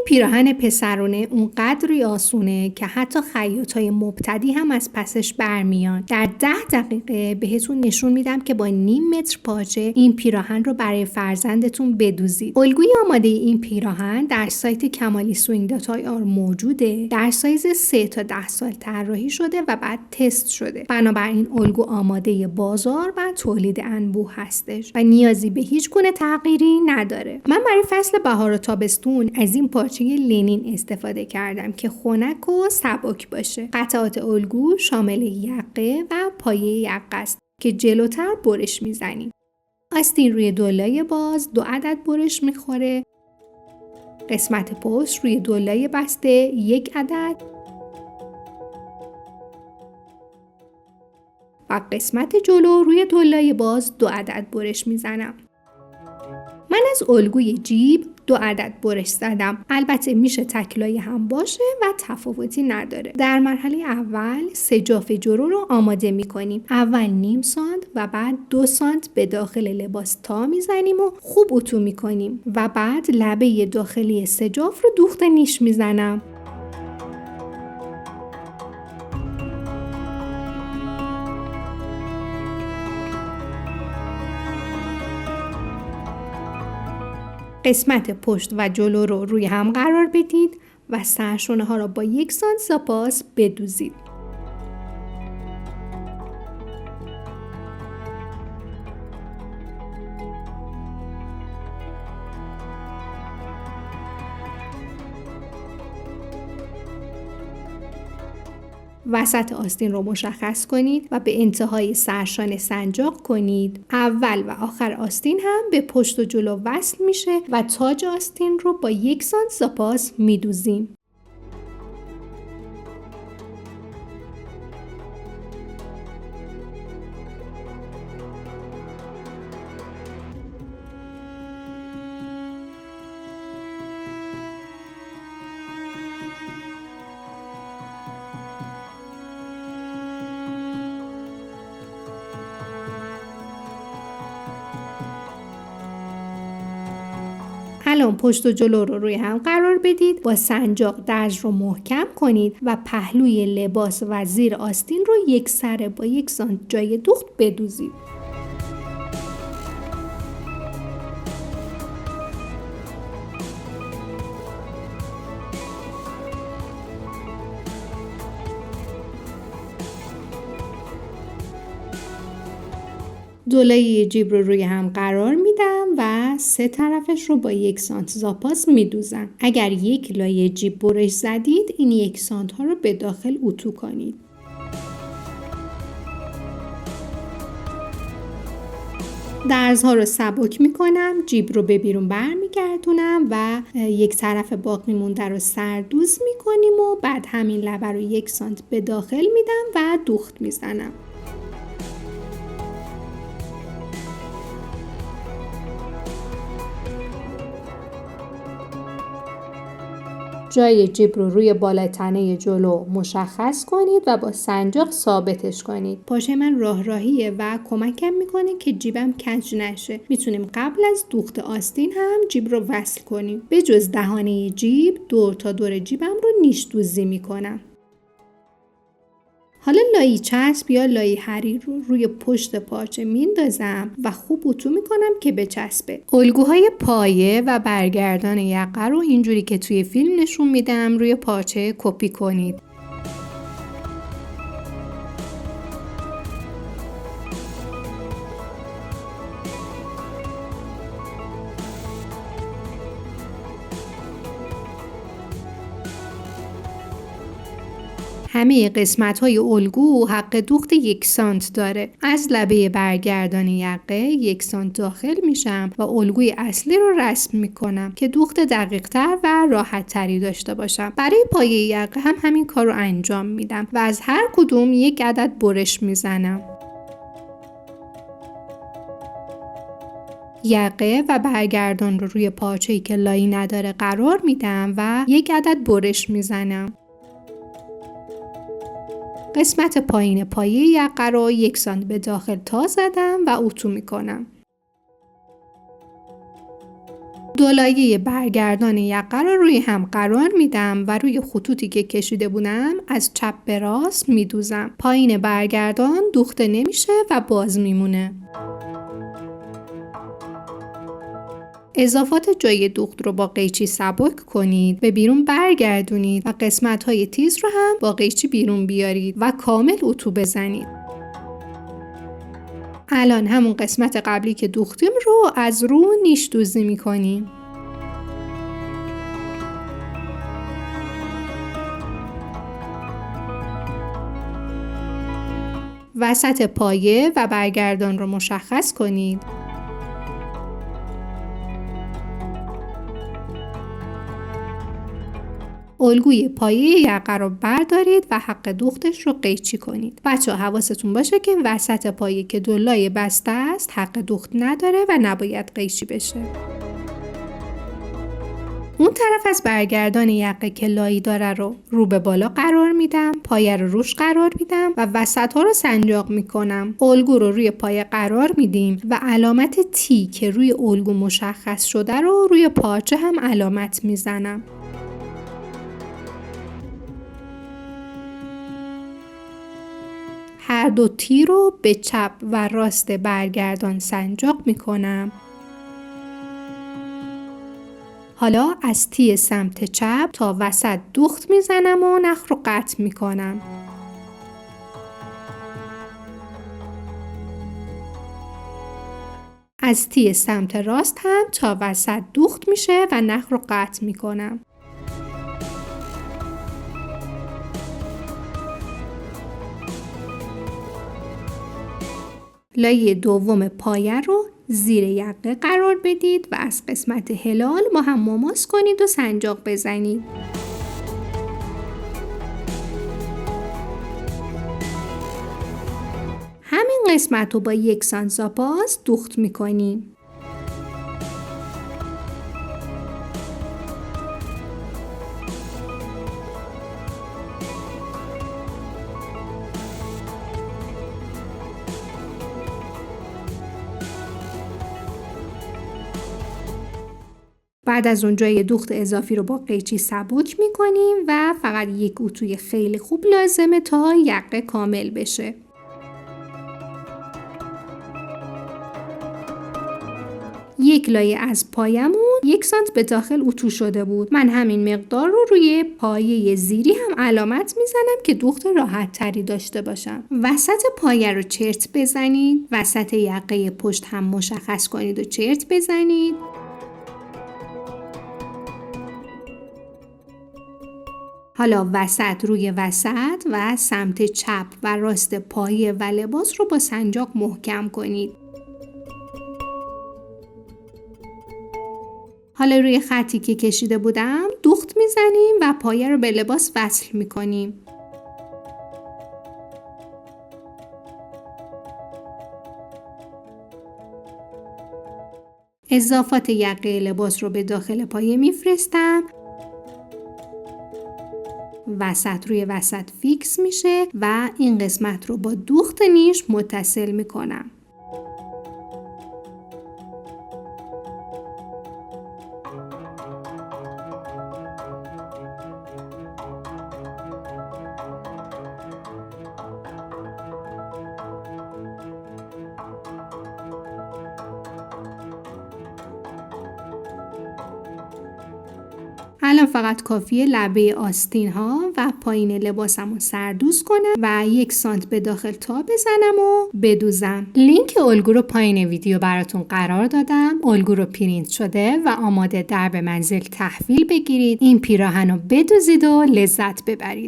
پیراهن پسرونه اونقدری آسونه که حتی خیاطای مبتدی هم از پسش برمیان. در 10 دقیقه بهتون نشون میدم که با نیم متر پارچه این پیراهن رو برای فرزندتون بدوزید. الگوی آماده این پیراهن در سایت kamalisuing.ir موجوده. در سایز 3 تا 10 سال طراحی شده و بعد تست شده. بنابراین الگو آماده بازار و تولید انبوه هستش و نیازی به هیچ گونه تغییری نداره. من برای فصل بهار و تابستون از این پارچه لنین استفاده کردم که خنک و سبک باشه. قطعات الگو شامل یقه و پایه یقه است که جلوتر برش میزنیم. آستین روی دولای باز 2 عدد برش میخوره. قسمت پشت روی دولای بسته 1 عدد و قسمت جلو روی دولای باز 2 عدد برش میزنم. من از الگوی جیب 2 عدد برش زدم. البته میشه تکلای هم باشه و تفاوتی نداره. در مرحله اول سجاف جلو رو آماده میکنیم. اول نیم سانت و بعد 2 سانت به داخل لباس تا میزنیم و خوب اتو میکنیم و بعد لبه داخلی سجاف رو دوخت نیش میزنم. قسمت پشت و جلو رو روی هم قرار بدید و سرشونه ها را با 1 سانت زاپاس بدوزید. وسط آستین رو مشخص کنید و به انتهای سرشانه سنجاق کنید. اول و آخر آستین هم به پشت و جلو وصل میشه و تاج آستین رو با 1 سانت زاپاس میدوزیم. الان پشت و جلو رو روی هم قرار بدید. با سنجاق درز رو محکم کنید و پهلوی لباس و زیر آستین رو یک سره با 1 سانت جای دوخت بدوزید. دولای جیب رو روی هم قرار میدم و 3 طرفش رو با 1 سانت زاپاس میدوزم. اگر 1 لایه جیب برش زدید این 1 سانت ها رو به داخل اتو کنید. درزها رو سبک میکنم، جیب رو به بیرون برمیگردونم و 1 طرف باقی مونده رو سردوز میکنیم و بعد همین لبه رو 1 سانت به داخل میدم و دوخت میزنم. جای جیب رو روی بالای تنه جلو مشخص کنید و با سنجاق ثابتش کنید. پاشه من راهیه و کمکم میکنه که جیبم کج نشه. میتونیم قبل از دوخت آستین هم جیب رو وصل کنیم. به جز دهانه جیب دور تا دور جیبم رو نیش دوزی میکنم. حالا لایی چسب یا لایی حریر رو روی پشت پارچه میندازم و خوب اتو میکنم که بچسبه. الگوهای پایه و برگردان یقه رو اینجوری که توی فیلم نشون میدم روی پارچه کپی کنید. همه قسمت‌های الگو حق دوخت 1 سانت داره. از لبه برگردان یقه 1 سانت داخل میشم و الگوی اصلی رو رسم میکنم که دوخت دقیق‌تر و راحت‌تری داشته باشم. برای پایه یقه هم همین کار رو انجام میدم و از هر کدوم 1 عدد برش میزنم. یقه و برگردان رو روی پارچه‌ای که لایی نداره قرار میدم و 1 عدد برش میزنم. قسمت پایین پایه یقه رو 1 سانت به داخل تا زدم و اتو میکنم. دولایه برگردان یقه رو روی هم قرار میدم و روی خطوطی که کشیده بودم از چپ به راست میدوزم. پایین برگردان دوخته نمیشه و باز میمونه. اضافات جای دوخت رو با قیچی سبک کنید، به بیرون برگردونید و قسمت‌های تیز رو هم با قیچی بیرون بیارید و کامل اتو بزنید. الان همون قسمت قبلی که دوختیم رو از رو نیش دوزی می‌کنیم. وسط پایه و برگردان رو مشخص کنید. الگوی پایه یقه رو بردارید و حق دوختش رو قیچی کنید. بچه‌ها حواستون باشه که وسط پایه که دولای بسته است حق دوخت نداره و نباید قیچی بشه. اون طرف از برگردان یقه که لایی داره رو به بالا قرار میدم، پایه رو روش قرار میدم و وسط ها رو سنجاق میکنم. الگو رو روی پایه قرار میدیم و علامت تی که روی الگو مشخص شده رو روی پارچه هم علامت میزنم. هر دو تی رو به چپ و راست برگردان سنجاق میکنم. حالا از تی سمت چپ تا وسط دوخت میزنم و نخ رو قطع میکنم. از تی سمت راست هم تا وسط دوخت میشه و نخ رو قطع میکنم. لایه دوم پایه رو زیر یقه قرار بدید و از قسمت هلال با هم مماس کنید و سنجاق بزنید. همین قسمت رو با یک سانساپاز دوخت میکنیم. بعد از اون جای دوخت اضافی رو با قیچی سبک میکنیم و فقط یک اتوی خیلی خوب لازمه تا یقه کامل بشه. یک لایه از پایمون 1 سانت به داخل اتو شده بود. من همین مقدار رو روی پایه زیری هم علامت میزنم که دوخت راحت تری داشته باشم. وسط پایه رو چرت بزنید. وسط یقه پشت هم مشخص کنید و چرت بزنید. حالا وسط روی وسط و سمت چپ و راست پایه و لباس رو با سنجاق محکم کنید. حالا روی خطی که کشیده بودم دوخت میزنیم و پایه رو به لباس وصل میکنیم. اضافات یقه لباس رو به داخل پایه میفرستم. وسط روی وسط فیکس میشه و این قسمت رو با دوخت نیش متصل میکنم. الان فقط کافیه لبه آستین ها و پایین لباسم رو سردوز کنم و 1 سانت به داخل تا بزنم و بدوزم. لینک الگو رو پایین ویدیو براتون قرار دادم. الگو رو پرینت شده و آماده در به منزل تحویل بگیرید. این پیراهن رو بدوزید و لذت ببرید.